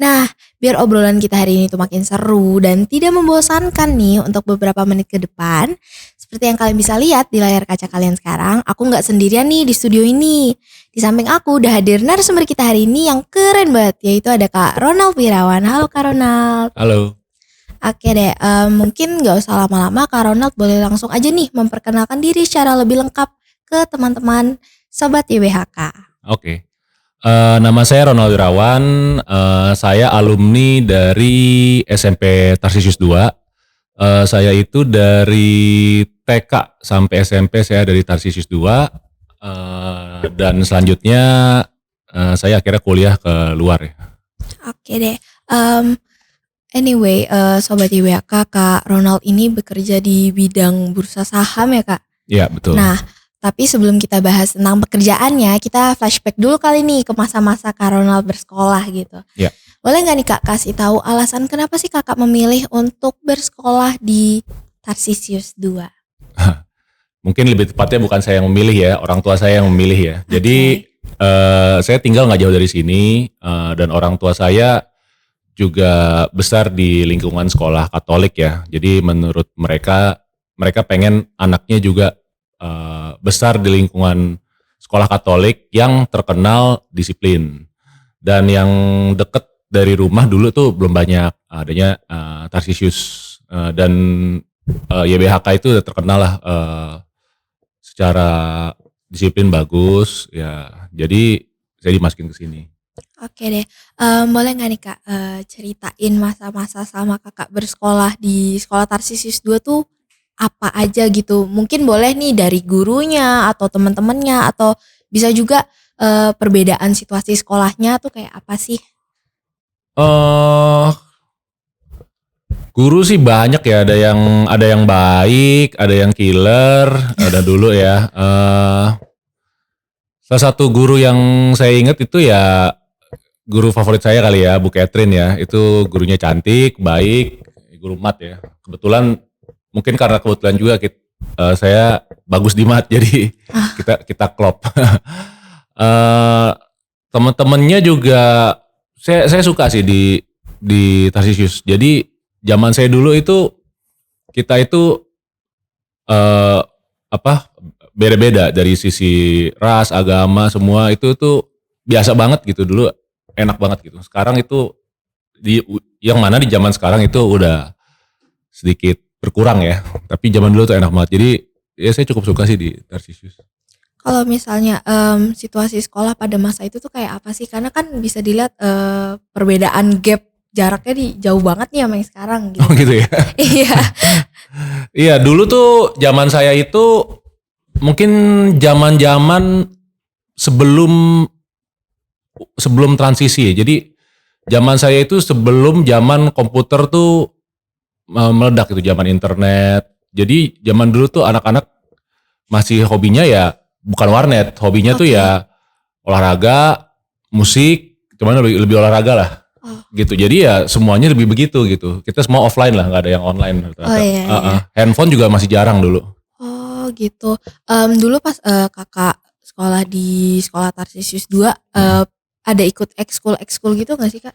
Nah, biar obrolan kita hari ini tuh makin seru dan tidak membosankan nih untuk beberapa menit ke depan, seperti yang kalian bisa lihat di layar kaca kalian sekarang, aku nggak sendirian nih di studio ini. Di samping aku udah hadir narasumber kita hari ini yang keren banget, yaitu ada Kak Ronald Wirawan. Halo Kak Ronald. Halo. Oke deh, mungkin nggak usah lama-lama, Kak Ronald boleh langsung aja nih memperkenalkan diri secara lebih lengkap ke teman-teman Sobat YBHK. Oke. Nama saya Ronald Wirawan. Saya alumni dari SMP Tarsisius 2. Saya itu dari TK sampai SMP saya dari Tarsisius 2. Dan selanjutnya saya akhirnya kuliah ke luar ya. Oke deh. Anyway, Sobat YBHK, Kak Ronald ini bekerja di bidang bursa saham ya Kak? Iya betul. Nah, tapi sebelum kita bahas tentang pekerjaannya, kita flashback dulu kali nih ke masa-masa Kak Ronald bersekolah gitu. Iya. Boleh gak nih Kak kasih tahu alasan kenapa sih Kakak memilih untuk bersekolah di Tarsisius 2? Mungkin lebih tepatnya bukan saya yang memilih ya, orang tua saya yang memilih ya. Jadi saya tinggal gak jauh dari sini dan orang tua saya juga besar di lingkungan sekolah Katolik ya. Jadi menurut mereka pengen anaknya juga besar di lingkungan sekolah Katolik yang terkenal disiplin. Dan yang deket dari rumah dulu tuh belum banyak adanya Tarsisius dan YBHK itu udah terkenal lah secara disiplin bagus ya. Jadi saya dimasukin ke sini. Oke deh, boleh gak nih Kak ceritain masa-masa sama Kakak bersekolah di sekolah Tarsisius 2 tuh apa aja gitu? Mungkin boleh nih dari gurunya atau teman-temannya atau bisa juga perbedaan situasi sekolahnya tuh kayak apa sih? Guru sih banyak ya, ada yang baik, ada yang killer, ada dulu ya. Salah satu guru yang saya ingat itu ya guru favorit saya kali ya, Bu Catherine ya. Itu gurunya cantik, baik, guru mat ya. Kebetulan mungkin karena kebetulan juga saya bagus di mat, jadi kita klop. Teman-temannya juga saya suka sih di Tarsisius. Jadi zaman saya dulu itu kita itu beda-beda dari sisi ras, agama, semua itu tuh biasa banget gitu dulu. Enak banget gitu. Sekarang itu yang mana di zaman sekarang itu udah sedikit berkurang ya. Tapi zaman dulu tuh enak banget. Jadi ya saya cukup suka sih di Tarsisius. Kalau misalnya situasi sekolah pada masa itu tuh kayak apa sih? Karena kan bisa dilihat perbedaan gap jaraknya jauh banget nih sama yang sekarang gitu. Oh gitu ya. Iya. Iya dulu tuh zaman saya itu mungkin zaman-zaman sebelum transisi ya. Jadi zaman saya itu sebelum zaman komputer tuh meledak itu, zaman internet. Jadi zaman dulu tuh anak-anak masih hobinya ya bukan warnet, hobinya tuh ya olahraga, musik, cuman lebih olahraga lah. Gitu. Jadi ya semuanya lebih begitu gitu. Kita semua offline lah, nggak ada yang online. Iya. Handphone juga masih jarang dulu. Oh gitu. Dulu pas Kakak sekolah di sekolah Tarsisius 2 ada ikut ekskul gitu gak sih Kak?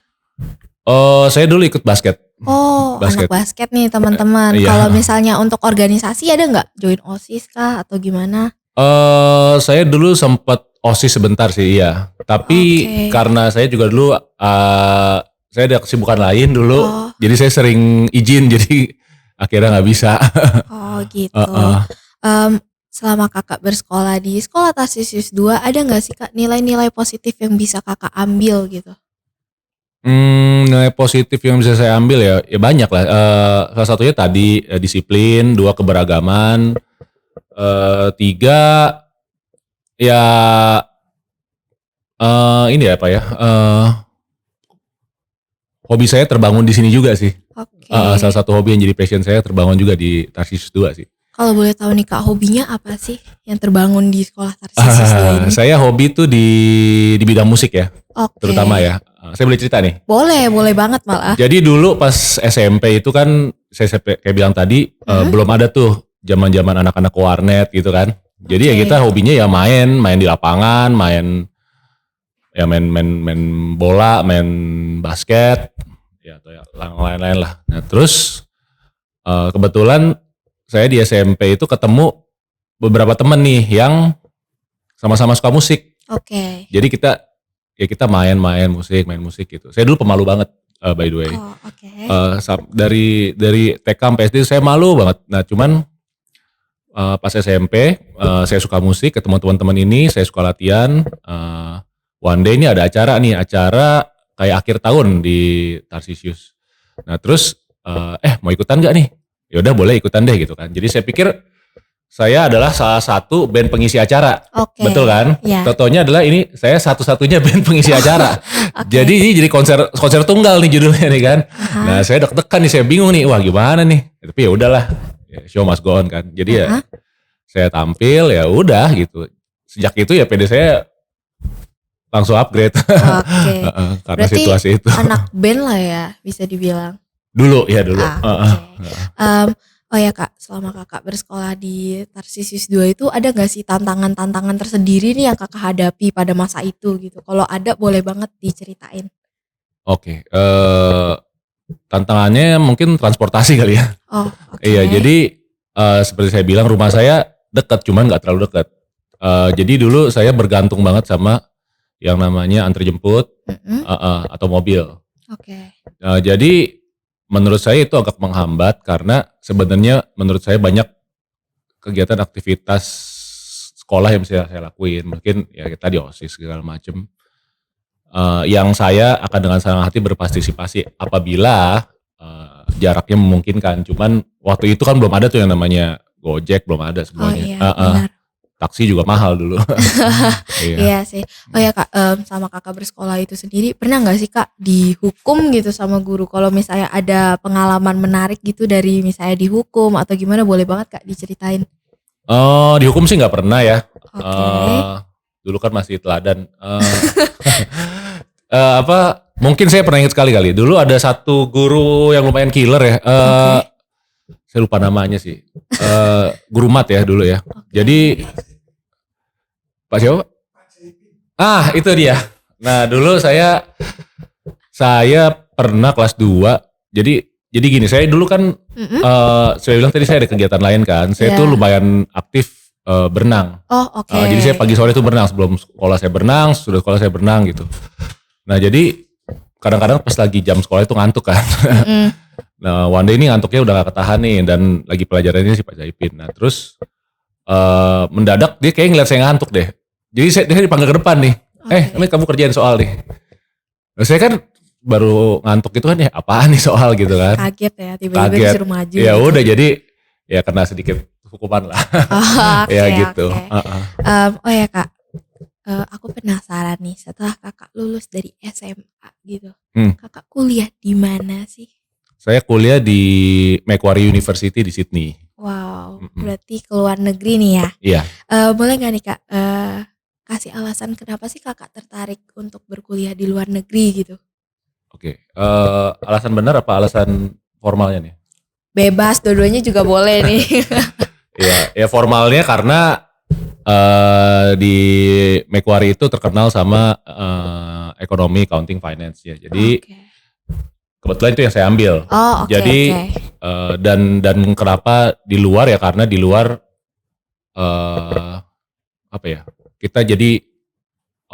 Saya dulu ikut basket. Oh, anak basket nih teman-teman. Iya. Kalau misalnya untuk organisasi ada nggak? Join OSIS kah atau gimana? Saya dulu sempat OSIS sebentar sih iya. Tapi karena saya juga dulu saya ada kesibukan lain dulu. Jadi saya sering izin jadi akhirnya nggak bisa. Oh gitu. Selama Kakak bersekolah di sekolah Tarsisius 2 ada nggak sih Kak nilai-nilai positif yang bisa Kakak ambil gitu? Nilai positif yang bisa saya ambil ya banyak lah. Salah satunya tadi disiplin, 2 keberagaman, 3 ya ini apa ya? Hobi saya terbangun di sini juga sih. Salah satu hobi yang jadi passion saya terbangun juga di Tarsisius 2 sih. Kalau boleh tahu nih Kak, hobinya apa sih yang terbangun di sekolah Tarsisius 2 ini? Saya hobi tuh di bidang musik ya, terutama ya. Saya boleh cerita nih? Boleh banget malah. Jadi dulu pas SMP itu kan, saya kayak bilang tadi, belum ada tuh zaman-zaman anak-anak ke warnet gitu kan. Jadi ya kita hobinya ya main di lapangan, main ya main bola, main basket, ya atau ya lain-lain lah. Nah terus kebetulan saya di SMP itu ketemu beberapa temen nih yang sama-sama suka musik. Oke. Jadi kita main musik gitu. Saya dulu pemalu banget by the way. Oh, oke. Dari TK sampai SD saya malu banget. Nah cuman pas SMP saya suka musik, ketemu teman-teman ini, saya suka latihan. One day ini ada acara kayak akhir tahun di Tarsisius. Nah terus mau ikutan gak nih? Ya udah boleh ikutan deh gitu kan. Jadi saya pikir saya adalah salah satu band pengisi acara. Oke. Betul kan? Ya. Totonya adalah ini saya satu-satunya band pengisi acara. Jadi ini jadi konser tunggal nih judulnya nih kan. Nah saya deg-degan nih, saya bingung nih, wah gimana nih. Tapi ya udahlah, show must go on kan. Jadi ya saya tampil, ya udah gitu. Sejak itu ya PD saya langsung upgrade. Oke. Karena Berarti situasi itu. anak band lah ya bisa dibilang. Dulu. Oh ya Kak, selama Kakak bersekolah di Tarsisius 2 itu ada gak sih tantangan-tantangan tersendiri nih yang Kakak hadapi pada masa itu gitu? Kalau ada boleh banget diceritain. Oke, tantangannya mungkin transportasi kali ya. Oh, oke. Iya, jadi seperti saya bilang rumah saya dekat, cuman nggak terlalu dekat. Jadi dulu saya bergantung banget sama yang namanya antar jemput atau mobil. Oke. Jadi menurut saya itu agak menghambat karena sebenarnya menurut saya banyak kegiatan aktivitas sekolah yang bisa saya lakuin. Mungkin ya kita di OSIS segala macem. Yang saya akan dengan senang hati berpartisipasi apabila jaraknya memungkinkan. Cuman waktu itu kan belum ada tuh yang namanya Gojek, belum ada semuanya. Oh iya, benar. Taksi juga mahal dulu. Iya sih. Oh ya Kak, sama Kakak bersekolah itu sendiri pernah gak sih Kak dihukum gitu sama guru? Kalau misalnya ada pengalaman menarik gitu dari misalnya dihukum atau gimana, boleh banget Kak diceritain. Dihukum sih nggak pernah ya. Oke. Dulu kan masih teladan. Mungkin saya pernah ingat sekali. Dulu ada satu guru yang lumayan killer ya. Saya lupa namanya sih. Guru mat ya dulu ya. Jadi Pak siapa? Itu dia. Nah dulu saya pernah kelas 2. Jadi gini, saya dulu kan saya bilang tadi saya ada kegiatan lain kan. Saya tuh lumayan aktif berenang. Oh oke. Jadi saya pagi sore tuh berenang, sebelum sekolah saya berenang, sudah sekolah saya berenang gitu. Nah jadi kadang-kadang pas lagi jam sekolah itu ngantuk kan. Nah one day ini ngantuknya udah gak ketahan nih, dan lagi pelajarannya si Pak Jaipin. Nah terus mendadak dia kayak ngeliat saya ngantuk deh. Jadi dia dipanggil ke depan nih. Ini kamu kerjain soal nih. Nah, saya kan baru ngantuk gitu kan, ya apaan nih soal gitu kan. Kaget ya, tiba-tiba disuruh maju. Ya gitu. udah, jadi ya kena sedikit hukuman lah. Ya gitu. Oh ya Kak, aku penasaran nih, setelah Kakak lulus dari SMA gitu, Kakak kuliah di mana sih? Saya kuliah di Macquarie University di Sydney. Wow, berarti ke luar negeri nih ya? Iya. Boleh gak nih Kak, kasih alasan kenapa sih Kakak tertarik untuk berkuliah di luar negeri gitu? Oke, alasan benar apa alasan formalnya nih? Bebas, dua-duanya juga boleh nih. Ya formalnya karena di Macquarie itu terkenal sama ekonomi, accounting, finance ya. Jadi kebetulan itu yang saya ambil. Jadi dan kenapa di luar ya, karena di luar kita jadi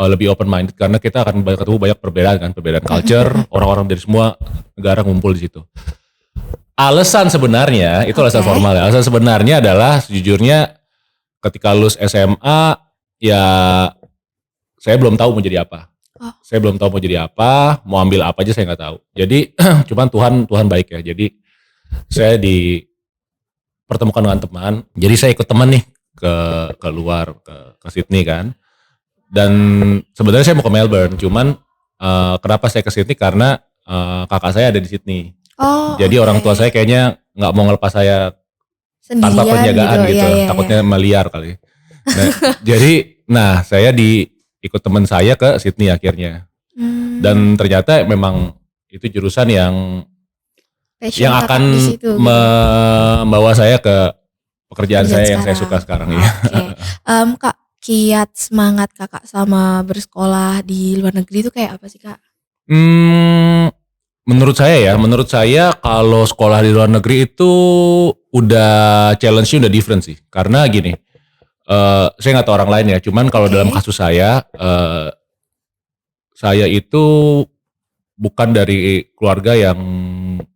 lebih open minded, karena kita akan ketemu banyak perbedaan culture, orang-orang dari semua negara ngumpul di situ. Alasan sebenarnya itu alasan formal ya. Alasan sebenarnya adalah sejujurnya ketika lulus SMA ya saya belum tahu mau jadi apa. Saya belum tahu mau jadi apa, mau ambil apa aja saya nggak tahu. Jadi cuman Tuhan baik ya. Jadi saya dipertemukan dengan teman. Jadi saya ikut teman nih ke luar ke Sydney kan. Dan sebenarnya saya mau ke Melbourne, cuman kenapa saya ke Sydney karena kakak saya ada di Sydney. Jadi orang tua saya kayaknya nggak mau ngelepas saya sendirian, tanpa penjagaan gitu. Takutnya meliar kali. Nah, jadi saya ikut teman saya ke Sydney akhirnya. Dan ternyata memang itu jurusan yang akan membawa saya ke pekerjaan saya yang saya suka sekarang ya. Kak, kiat semangat Kakak selama bersekolah di luar negeri itu kayak apa sih, Kak? Menurut saya kalau sekolah di luar negeri itu udah challenge-nya udah different sih. Karena gini, saya nggak tahu orang lain ya, cuman kalau dalam Oke. kasus saya itu bukan dari keluarga yang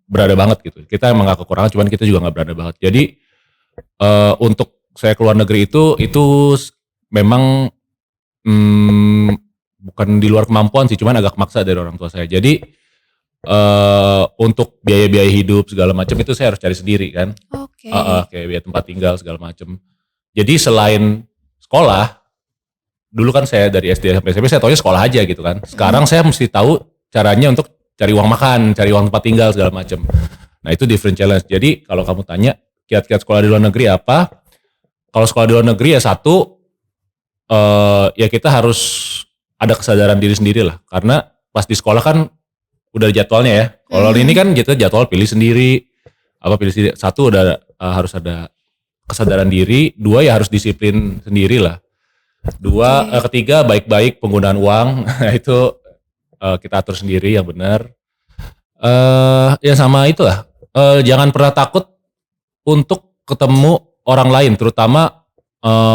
berada banget gitu. Kita emang nggak kekurangan, cuman kita juga nggak berada banget. Jadi untuk saya keluar negeri itu memang mmm, bukan di luar kemampuan sih, cuman agak maksa dari orang tua saya. Jadi untuk biaya-biaya hidup segala macam itu saya harus cari sendiri kan. Heeh, Oke. kayak biaya tempat tinggal segala macam. Jadi selain sekolah, dulu kan saya dari SD sampai SMP saya taunya sekolah aja gitu kan. Mhm. Sekarang saya mesti tahu caranya untuk cari uang makan, cari uang tempat tinggal segala macam. Nah itu different challenge. Jadi kalau kamu tanya kiat-kiat sekolah di luar negeri apa? Kalau sekolah di luar negeri ya satu, ya kita harus ada kesadaran diri sendiri lah. Karena pas di sekolah kan udah ada jadwalnya ya. Kalau ini Mhm. kan kita jadwal pilih sendiri. Apa pilih sendiri? Satu udah harus ada kesadaran diri. Dua ya harus disiplin sendiri lah. Dua, Oke. ketiga baik-baik penggunaan uang. Nah itu kita atur sendiri yang benar. Ya sama itulah. Jangan pernah takut untuk ketemu orang lain, terutama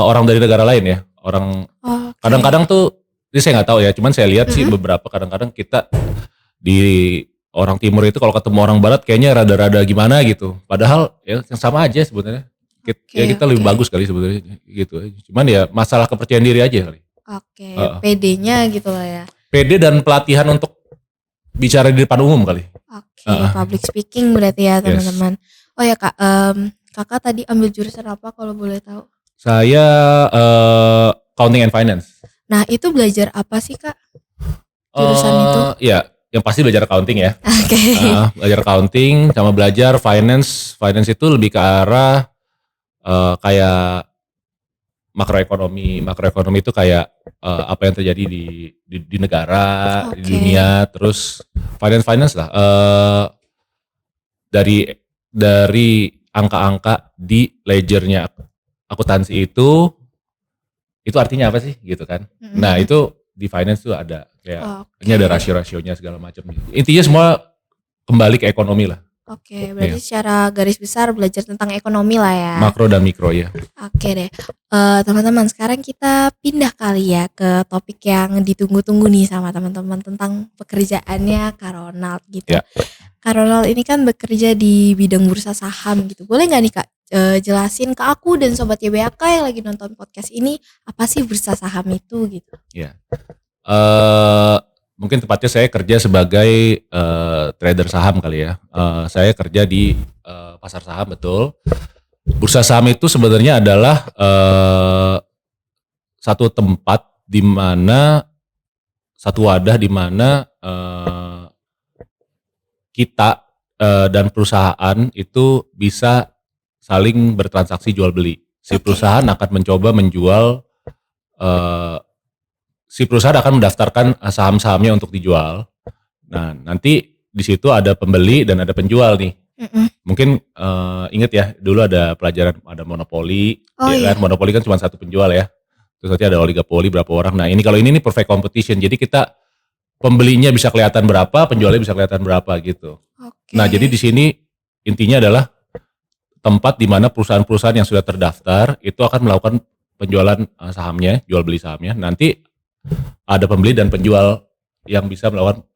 orang dari negara lain ya. Orang Oke. kadang-kadang tuh, ini saya nggak tahu ya. Cuman saya lihat sih Mhm. beberapa kadang-kadang kita di orang timur itu kalau ketemu orang barat kayaknya rada-rada gimana gitu. Padahal ya yang sama aja sebenarnya. Oke Ya kita lebih oke. bagus kali sebenarnya gitu. Cuman ya masalah kepercayaan diri aja kali. Oke, Heeh. pedenya gitu lah ya. Pede dan pelatihan untuk bicara di depan umum kali. Oke, Heeh. public speaking berarti ya Yes. teman-teman. Oh ya Kak, Kakak tadi ambil jurusan apa kalau boleh tahu? Saya accounting and finance. Nah itu belajar apa sih Kak, jurusan itu? Ya yang pasti belajar accounting ya. Oke. Belajar accounting sama belajar finance. Finance itu lebih ke arah kayak makroekonomi. Makroekonomi itu kayak apa yang terjadi di negara, di Oke. dunia. Terus finance lah. Dari angka-angka di ledgernya akuntansi itu artinya apa sih gitu kan. Mhm Nah mhm. itu di finance tuh ada kayak ini ada Oke. rasio-rasionya segala macam. Intinya semua kembali ke ekonomi lah. Oke, berarti Iya. secara garis besar belajar tentang ekonomi lah ya. Makro dan mikro ya. Oke deh, teman-teman sekarang kita pindah kali ya ke topik yang ditunggu-tunggu nih sama teman-teman tentang pekerjaannya Kak Ronald gitu. Ya. Kak Ronald ini kan bekerja di bidang bursa saham gitu. Boleh nggak nih Kak, jelasin ke aku dan sobat YBAK yang lagi nonton podcast ini, apa sih bursa saham itu gitu? Ya. Eh Mungkin tepatnya saya kerja sebagai trader saham kali ya. Saya kerja di pasar saham betul. Bursa saham itu sebenarnya adalah satu tempat di mana satu wadah di mana kita dan perusahaan itu bisa saling bertransaksi jual beli. Si Oke. perusahaan akan mencoba menjual eh, si perusahaan akan mendaftarkan saham-sahamnya untuk dijual. Nah, nanti di situ ada pembeli dan ada penjual nih. Mhm. Mungkin inget ya, dulu ada pelajaran ada monopoli, Oh ya kan? iya. Monopoli kan cuma satu penjual ya. Terus nanti ada oligopoli berapa orang. Nah, ini kalau ini nih perfect competition. Jadi kita pembelinya bisa kelihatan berapa, penjualnya bisa kelihatan berapa gitu. Nah, jadi Oke. di sini intinya adalah tempat di mana perusahaan-perusahaan yang sudah terdaftar itu akan melakukan penjualan sahamnya, jual beli sahamnya. Nanti ada pembeli dan penjual yang bisa melakukan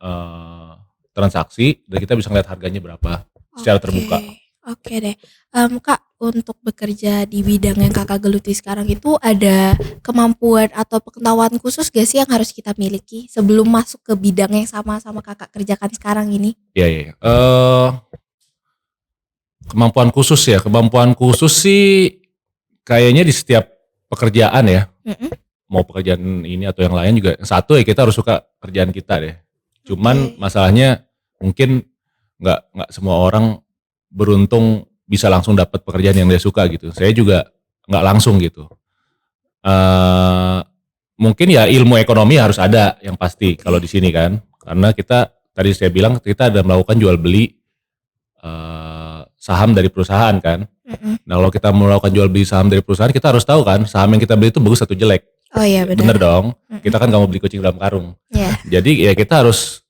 transaksi dan kita bisa ngeliat harganya berapa secara Oke. terbuka. Oke deh. Kak, untuk bekerja di bidang yang Kakak geluti sekarang itu ada kemampuan atau pengetahuan khusus gak sih yang harus kita miliki sebelum masuk ke bidang yang sama-sama Kakak kerjakan sekarang ini? Iya, iya, iya. Kemampuan khusus sih kayaknya di setiap pekerjaan ya. Mhm. Mau pekerjaan ini atau yang lain juga satu ya kita harus suka kerjaan kita deh. Cuman Oke. masalahnya mungkin nggak semua orang beruntung bisa langsung dapat pekerjaan yang dia suka gitu. Saya juga nggak langsung gitu. eh Mungkin ya ilmu ekonomi harus ada yang pasti kalau Oke. di sini kan. Karena kita tadi saya bilang kita ada melakukan jual beli saham dari perusahaan kan. Mhm. Nah kalau kita melakukan jual beli saham dari perusahaan kita harus tahu kan saham yang kita beli itu bagus atau jelek. Oh iya benar. Bener dong. Mm-mm. Kita kan gak mau beli kucing dalam karung. Iya. Jadi ya kita harus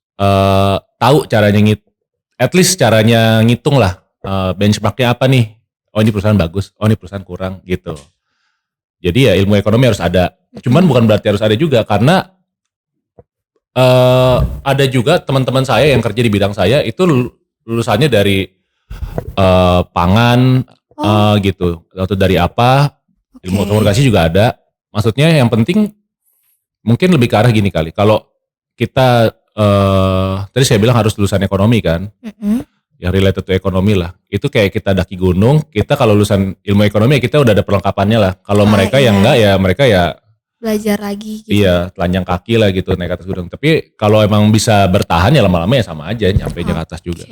tahu caranya at least caranya ngitung lah, benchmarknya apa nih. Oh ini perusahaan bagus, oh ini perusahaan kurang gitu. Jadi ya ilmu ekonomi harus ada. Cuman bukan berarti harus ada juga, karena ada juga teman-teman saya yang kerja di bidang saya itu lulusannya dari pangan gitu, atau dari apa, ilmu komunikasi juga ada. Maksudnya yang penting mungkin lebih ke arah gini kali. Kalau kita tadi saya bilang harus lulusan ekonomi kan, yang related to ekonomi lah. Itu kayak kita daki gunung, kita kalau lulusan ilmu ekonomi kita udah ada perlengkapannya lah. Kalau mereka yang enggak ya mereka ya belajar lagi gitu. iya, telanjang kaki lah gitu naik ke atas gunung. Tapi kalau emang bisa bertahan ya lama-lama ya sama aja nyampe ke atas juga.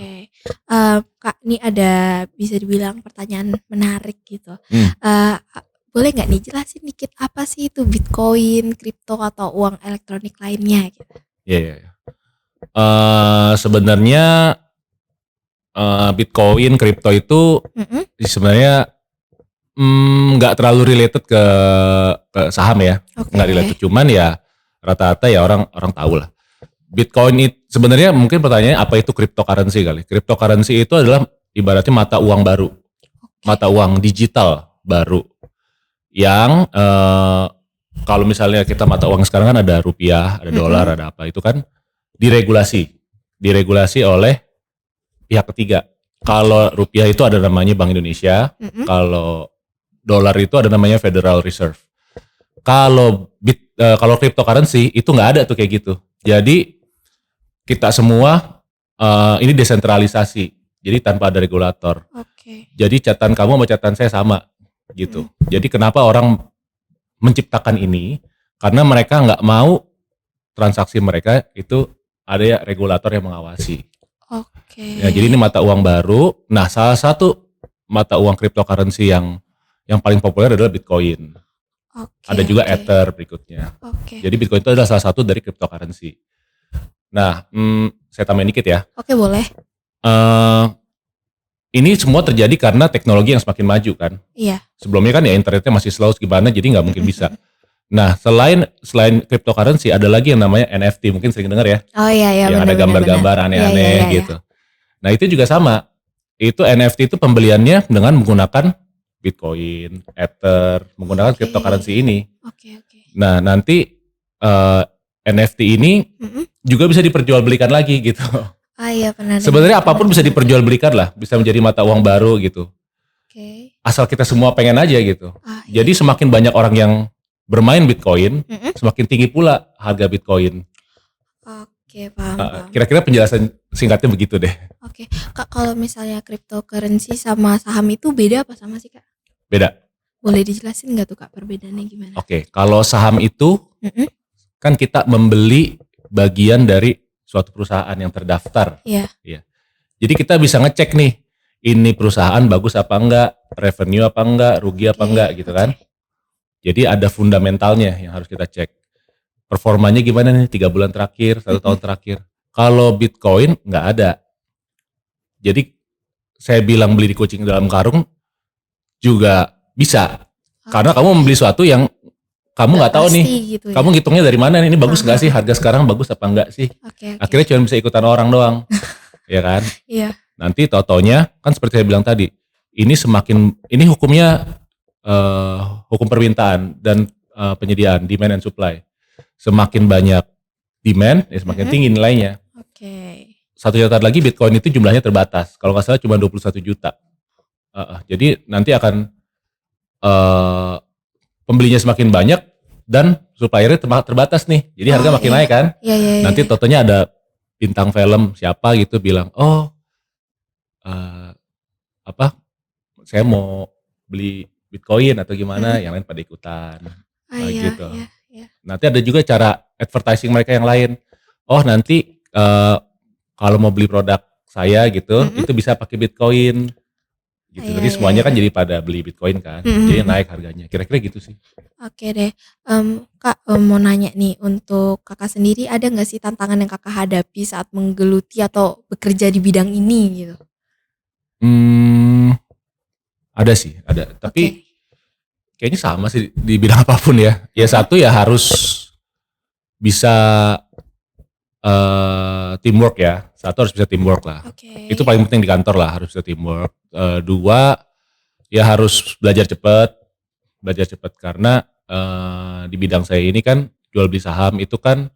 Kak, ini ada bisa dibilang pertanyaan menarik gitu. Boleh nggak nih jelasin dikit apa sih itu Bitcoin, kripto atau uang elektronik lainnya gitu? Iya. Sebenarnya Bitcoin, kripto itu sebenarnya nggak terlalu related ke saham ya, nggak related. Cuman ya rata-rata ya orang tahu lah. Bitcoin itu sebenarnya mungkin pertanyaannya apa itu cryptocurrency kali. Cryptocurrency itu adalah ibaratnya mata uang baru, mata uang digital baru. Yang kalau misalnya kita mata uang sekarang kan ada rupiah, ada dolar, ada apa, itu kan diregulasi oleh pihak ketiga. Kalau rupiah itu ada namanya Bank Indonesia, kalau dolar itu ada namanya Federal Reserve. Kalau cryptocurrency itu nggak ada tuh kayak gitu. Jadi kita semua ini desentralisasi, jadi tanpa ada regulator. Jadi catatan kamu sama catatan saya sama gitu. Jadi kenapa orang menciptakan ini? Karena mereka nggak mau transaksi mereka itu ada ya regulator yang mengawasi. Ya, jadi ini mata uang baru. Nah, salah satu mata uang cryptocurrency yang paling populer adalah Bitcoin. Ada juga Ether berikutnya. Jadi Bitcoin itu adalah salah satu dari cryptocurrency. Nah, saya tambahin dikit ya. Oke, boleh. Ini semua terjadi karena teknologi yang semakin maju kan. Iya. Sebelumnya kan ya internetnya masih slow gimana, jadi nggak mungkin bisa. Nah, selain cryptocurrency ada lagi yang namanya NFT, mungkin sering dengar ya. Oh iya, yang ada gambar-gambar aneh-aneh gitu. Nah, itu juga sama. Itu NFT itu pembeliannya dengan menggunakan Bitcoin, Ether, menggunakan cryptocurrency ini. Nah, nanti NFT ini juga bisa diperjualbelikan lagi gitu. Iya, benar. Sebenarnya apapun bisa diperjualbelikan lah, bisa menjadi mata uang baru gitu. Asal kita semua pengen aja gitu. Jadi semakin banyak orang yang bermain Bitcoin, semakin tinggi pula harga Bitcoin. Paham. Kira-kira penjelasan singkatnya begitu deh. Kak, kalau misalnya cryptocurrency sama saham itu beda apa sama sih, Kak? Beda. Boleh dijelasin nggak tuh, Kak, perbedaannya gimana? Kalau saham itu kan kita membeli bagian dari suatu perusahaan yang terdaftar. Iya. Jadi kita bisa ngecek nih, ini perusahaan bagus apa enggak, revenue apa enggak, rugi apa enggak gitu kan. Jadi ada fundamentalnya yang harus kita cek. Performanya gimana nih 3 bulan terakhir, 1 tahun terakhir. Kalau Bitcoin nggak ada. Jadi saya bilang beli di kucing dalam karung juga bisa. Karena kamu membeli sesuatu yang kamu nggak tahu nih, gitu ya? Kamu ngitungnya dari mana nih, ini bagus nggak sih, harga sekarang bagus apa enggak sih? Akhirnya cuma bisa ikutan orang doang, ya kan? Iya. Nanti totonya kan seperti saya bilang tadi, ini hukumnya hukum permintaan dan penyediaan, demand and supply. Semakin banyak demand, ya semakin tinggi nilainya. Satu catatan lagi, Bitcoin itu jumlahnya terbatas. Kalau nggak salah cuma 21 juta. Jadi nanti akan pembelinya semakin banyak dan suppliernya terbatas nih. Jadi harga makin naik kan. Nanti totonya ada bintang film siapa gitu bilang, saya mau beli Bitcoin atau gimana, yang lain pada ikutan. Gitu. Nanti ada juga cara advertising mereka yang lain. Nanti kalau mau beli produk saya gitu, itu bisa pakai Bitcoin. Gitu. Jadi semuanya kan jadi pada beli Bitcoin kan, jadi naik harganya. Kira-kira gitu sih. Oke deh, Kak, mau nanya nih, untuk kakak sendiri ada nggak sih tantangan yang kakak hadapi saat menggeluti atau bekerja di bidang ini gitu? Ada sih, ada. Tapi kayaknya sama sih di bidang apapun ya. Ya satu ya harus bisa teamwork ya. Satu harus bisa teamwork lah. Oke. Itu paling penting di kantor lah, harus bisa teamwork. Dua, ya harus belajar cepat. Belajar cepat karena di bidang saya ini kan jual beli saham itu kan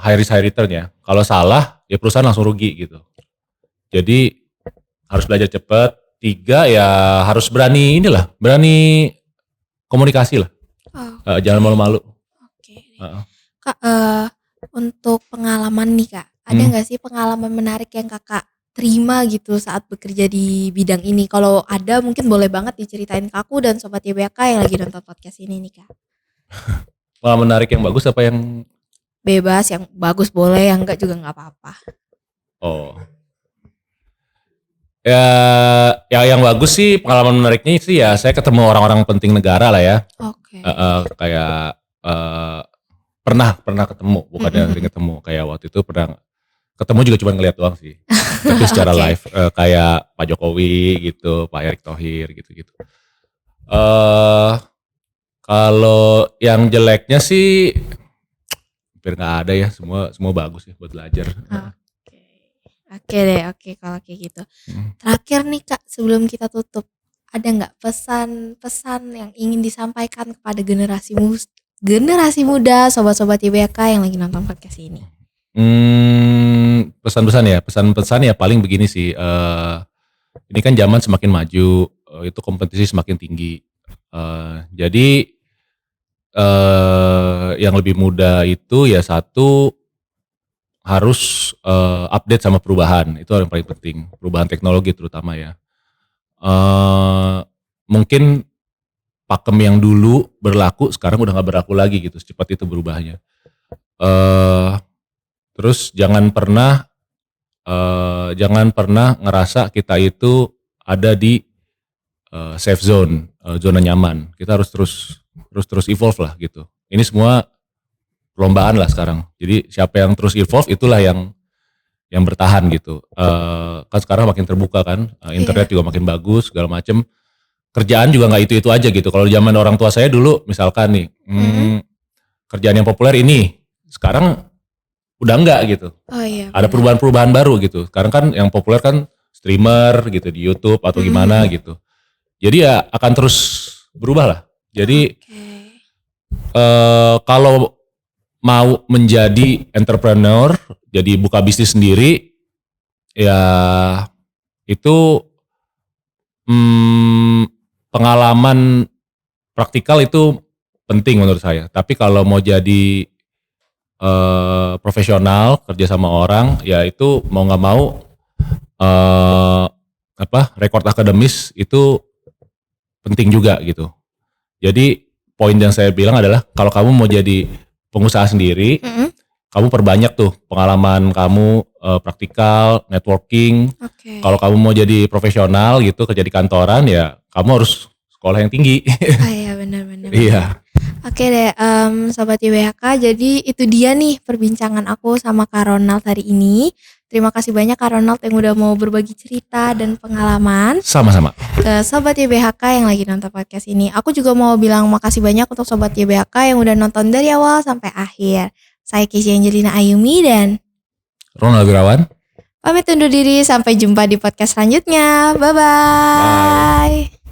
high risk high return ya. Kalau salah ya perusahaan langsung rugi gitu. Jadi harus belajar cepat. Tiga ya harus berani berani komunikasi lah. Oh, Jangan malu-malu. oke. Kak, untuk pengalaman nih Kak, ada nggak sih pengalaman menarik yang Kakak terima gitu saat bekerja di bidang ini? Kalau ada mungkin boleh banget diceritain ke aku dan Sobat YBK yang lagi nonton podcast ini nih Kak. Pengalaman menarik yang bagus apa yang Bebas, yang bagus boleh, yang enggak juga nggak apa-apa. oh ya yang bagus sih pengalaman menariknya sih ya saya ketemu orang-orang penting negara lah ya. Oke. Kayak pernah ketemu bukannya sering ketemu, kayak waktu itu pernah ketemu juga cuma ngeliat doang sih. Tapi secara Oke. live kayak Pak Jokowi gitu, Pak Erick Thohir gitu-gitu. Kalau yang jeleknya sih hampir nggak ada ya, semua bagus ya buat belajar. Oke deh, oke kalau kayak gitu. Terakhir nih Kak, sebelum kita tutup, ada nggak pesan-pesan yang ingin disampaikan kepada generasi muda, sobat-sobat YBK yang lagi nonton podcast ini? Pesan-pesan ya paling begini sih. Ini kan zaman semakin maju, itu kompetisi semakin tinggi. Jadi yang lebih muda itu ya satu harus update sama perubahan, itu yang paling penting, perubahan teknologi terutama ya. Mungkin pakem yang dulu berlaku sekarang udah nggak berlaku lagi gitu, secepat itu berubahnya. Terus jangan pernah ngerasa kita itu ada di safe zone, zona nyaman. Kita harus terus evolve lah gitu. Ini semua perlombaan lah sekarang. Jadi siapa yang terus evolve itulah yang bertahan gitu. Kan sekarang makin terbuka kan, internet juga makin bagus segala macem. Kerjaan juga nggak itu aja gitu. Kalau zaman orang tua saya dulu misalkan nih, kerjaan yang populer ini, sekarang udah enggak gitu. Oh iya. Ada perubahan-perubahan baru gitu. Sekarang kan yang populer kan streamer gitu di YouTube atau gimana gitu. Jadi ya akan terus berubah lah. Jadi kalau mau menjadi entrepreneur, jadi buka bisnis sendiri, ya itu pengalaman praktikal itu penting menurut saya. Tapi kalau mau jadi profesional kerja sama orang, ya itu mau nggak mau rekor akademis itu penting juga gitu. Jadi poin yang saya bilang adalah kalau kamu mau jadi pengusaha sendiri, kamu perbanyak tuh pengalaman kamu praktikal, networking. Kalau kamu mau jadi profesional gitu kerja di kantoran ya kamu harus sekolah yang tinggi. Iya benar-benar. Iya. Oke deh, Sobat YBK, jadi itu dia nih perbincangan aku sama Kak Ronald hari ini. Terima kasih banyak Kak Ronald yang udah mau berbagi cerita dan pengalaman. Sama-sama. Ke Sobat YBHK yang lagi nonton podcast ini. Aku juga mau bilang makasih banyak untuk Sobat YBHK yang udah nonton dari awal sampai akhir. Saya Keisha Angelina Ayumi dan Ronald Wirawan. pamit undur diri, sampai jumpa di podcast selanjutnya. Bye-bye.